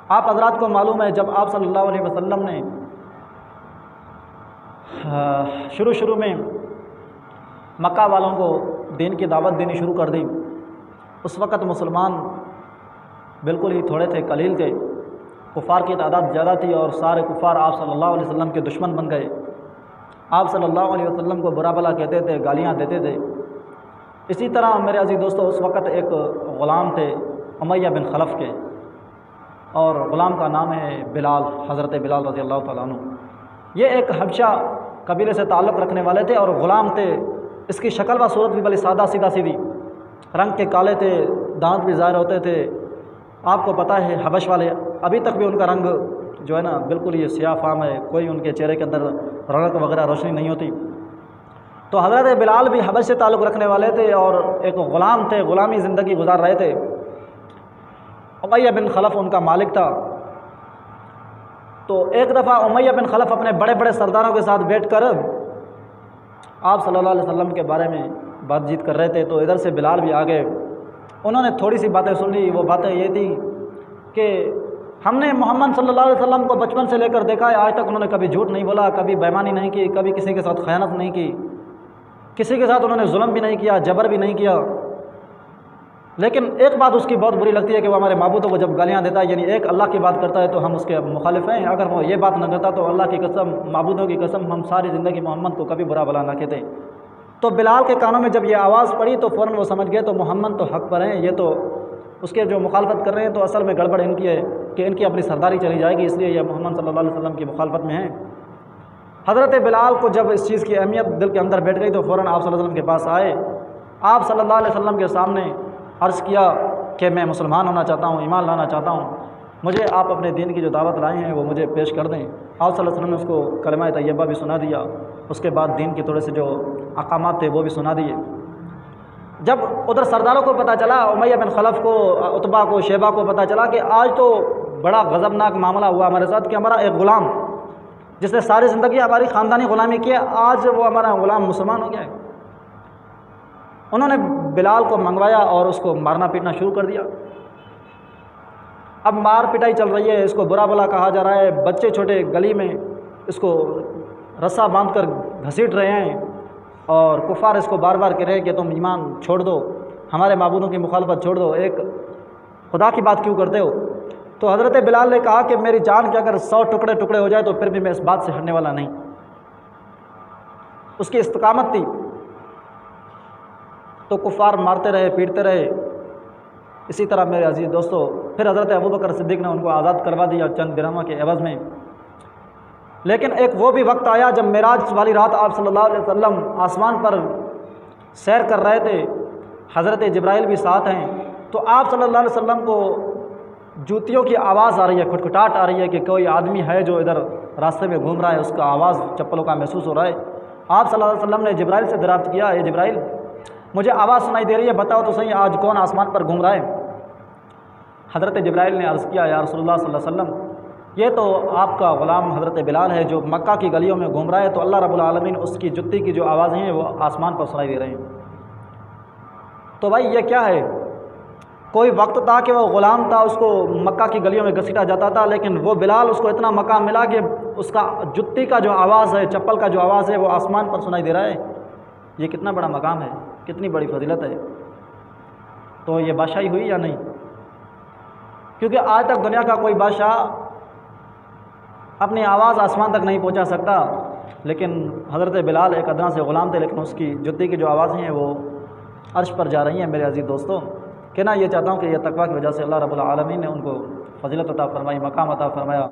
آپ حضرات کو معلوم ہے جب آپ صلی اللہ علیہ وسلم نے شروع میں مکہ والوں کو دین کی دعوت دینی شروع کر دی، اس وقت مسلمان بالکل ہی تھوڑے تھے، قلیل تھے، کفار کی تعداد زیادہ تھی اور سارے کفار آپ صلی اللہ علیہ وسلم کے دشمن بن گئے، آپ صلی اللہ علیہ وسلم کو برا بھلا کہتے تھے، گالیاں دیتے تھے۔ اسی طرح میرے عزیز دوستو اس وقت ایک غلام تھے امیہ بن خلف کے، اور غلام کا نام ہے بلال، حضرت بلال رضی اللہ تعالیٰ عنہ۔ یہ ایک حبشہ قبیلے سے تعلق رکھنے والے تھے اور غلام تھے۔ اس کی شکل و صورت بھی بڑی سادہ سیدھا سیدھی، رنگ کے کالے تھے، دانت بھی ظاہر ہوتے تھے۔ آپ کو پتہ ہے حبش والے ابھی تک بھی ان کا رنگ جو ہے نا بالکل یہ سیاہ فام ہے، کوئی ان کے چہرے کے اندر رونق وغیرہ روشنی نہیں ہوتی۔ تو حضرت بلال بھی حبش سے تعلق رکھنے والے تھے اور ایک غلام تھے، غلامی زندگی گزار رہے تھے۔ امیہ بن خلف ان کا مالک تھا۔ تو ایک دفعہ امیہ بن خلف اپنے بڑے بڑے سرداروں کے ساتھ بیٹھ کر آپ صلی اللہ علیہ وسلم کے بارے میں بات چیت کر رہے تھے، تو ادھر سے بلال بھی آ گئے۔ انہوں نے تھوڑی سی باتیں سن لی۔ وہ باتیں یہ تھی کہ ہم نے محمد صلی اللہ علیہ وسلم کو بچپن سے لے کر دیکھا ہے، آج تک انہوں نے کبھی جھوٹ نہیں بولا، کبھی بےایمانی نہیں کی، کبھی کسی کے ساتھ خیانت نہیں کی، کسی کے ساتھ انہوں نے ظلم بھی نہیں کیا، جبر بھی نہیں کیا۔ لیکن ایک بات اس کی بہت بری لگتی ہے کہ وہ ہمارے معبودوں کو جب گالیاں دیتا ہے، یعنی ایک اللہ کی بات کرتا ہے تو ہم اس کے مخالف ہیں، اگر وہ یہ بات نہ کرتا تو اللہ کی قسم، معبودوں کی قسم، ہم ساری زندگی محمد کو کبھی برا بھلا نہ کہتے۔ تو بلال کے کانوں میں جب یہ آواز پڑی تو فوراً وہ سمجھ گئے تو محمد تو حق پر ہیں، یہ تو اس کے جو مخالفت کر رہے ہیں تو اصل میں گڑبڑ ان کی ہے کہ ان کی اپنی سرداری چلی جائے گی، اس لیے یہ محمد صلی اللہ علیہ وسلم کی مخالفت میں ہیں۔ حضرت بلال کو جب اس چیز کی اہمیت دل کے اندر بیٹھ گئی تو فوراً آپ صلی اللہ علیہ وسلم کے پاس آئے، آپ صلی اللہ علیہ وسلم کے سامنے عرض کیا کہ میں مسلمان ہونا چاہتا ہوں، ایمان لانا چاہتا ہوں، مجھے آپ اپنے دین کی جو دعوت لائے ہیں وہ مجھے پیش کر دیں۔ آپ صلی اللہ علیہ وسلم نے اس کو کلمہ طیبہ بھی سنا دیا، اس کے بعد دین کے تھوڑے سے جو احکامات تھے وہ بھی سنا دیے۔ جب ادھر سرداروں کو پتہ چلا، امیہ بن خلف کو، عتبہ کو، شیبہ کو پتہ چلا کہ آج تو بڑا غضبناک معاملہ ہوا ہمارے ساتھ کہ ہمارا ایک غلام جس نے ساری زندگی ہماری خاندانی غلامی کی ہے، آج وہ ہمارا غلام مسلمان ہو گیا ہے۔ انہوں نے بلال کو منگوایا اور اس کو مارنا پیٹنا شروع کر دیا۔ اب مار پٹائی چل رہی ہے، اس کو برا بھلا کہا جا رہا ہے، بچے چھوٹے گلی میں اس کو رسا باندھ کر گھسیٹ رہے ہیں اور کفار اس کو بار بار کہہ رہے ہیں کہ تم ایمان چھوڑ دو، ہمارے معبودوں کی مخالفت چھوڑ دو، ایک خدا کی بات کیوں کرتے ہو؟ تو حضرت بلال نے کہا کہ میری جان کے اگر 100 ٹکڑے ٹکڑے ہو جائے تو پھر بھی میں اس بات سے ہٹنے والا نہیں۔ اس کی استقامت تھی۔ تو کفار مارتے رہے، پیٹتے رہے۔ اسی طرح میرے عزیز دوستو پھر حضرت ابوبکر صدیق نے ان کو آزاد کروا دیا چند درہموں کے عوض میں۔ لیکن ایک وہ بھی وقت آیا جب معراج والی رات آپ صلی اللہ علیہ وسلم آسمان پر سیر کر رہے تھے، حضرت جبرائیل بھی ساتھ ہیں، تو آپ صلی اللہ علیہ وسلم کو جوتیوں کی آواز آ رہی ہے، کھٹکھٹاہٹ آ رہی ہے کہ کوئی آدمی ہے جو ادھر راستے میں گھوم رہا ہے، اس کا آواز چپلوں کا محسوس ہو رہا ہے۔ آپ صلی اللہ علیہ وسلم نے جبرائیل سے دریافت کیا، اے جبرائیل مجھے آواز سنائی دے رہی ہے، بتاؤ تو صحیح آج کون آسمان پر گھوم رہا ہے؟ حضرت جبرائیل نے عرض کیا، یا رسول اللہ صلی اللہ علیہ وسلم یہ تو آپ کا غلام حضرت بلال ہے جو مکہ کی گلیوں میں گھوم رہا ہے، تو اللہ رب العالمین اس کی جُتی کی جو آوازیں ہیں وہ آسمان پر سنائی دے رہے ہیں۔ تو بھائی یہ کیا ہے؟ کوئی وقت تھا کہ وہ غلام تھا، اس کو مکہ کی گلیوں میں گھسیٹا جاتا تھا، لیکن وہ بلال اس کو اتنا مقام ملا کہ اس کا جُتی کا جو آواز ہے، چپل کا جو آواز ہے وہ آسمان پر سنائی دے رہا ہے۔ یہ کتنا بڑا مقام ہے، کتنی بڑی فضیلت ہے۔ تو یہ بادشاہی ہوئی یا نہیں؟ کیونکہ آج تک دنیا کا کوئی بادشاہ اپنی آواز آسمان تک نہیں پہنچا سکتا، لیکن حضرت بلال ایک ادنا سے غلام تھے، لیکن اس کی جُتی کی جو آوازیں ہیں وہ عرش پر جا رہی ہیں۔ میرے عزیز دوستوں کہنا یہ چاہتا ہوں کہ یہ تقویٰ کی وجہ سے اللہ رب العالمین نے ان کو فضیلت عطا فرمائی، مقام عطا فرمایا۔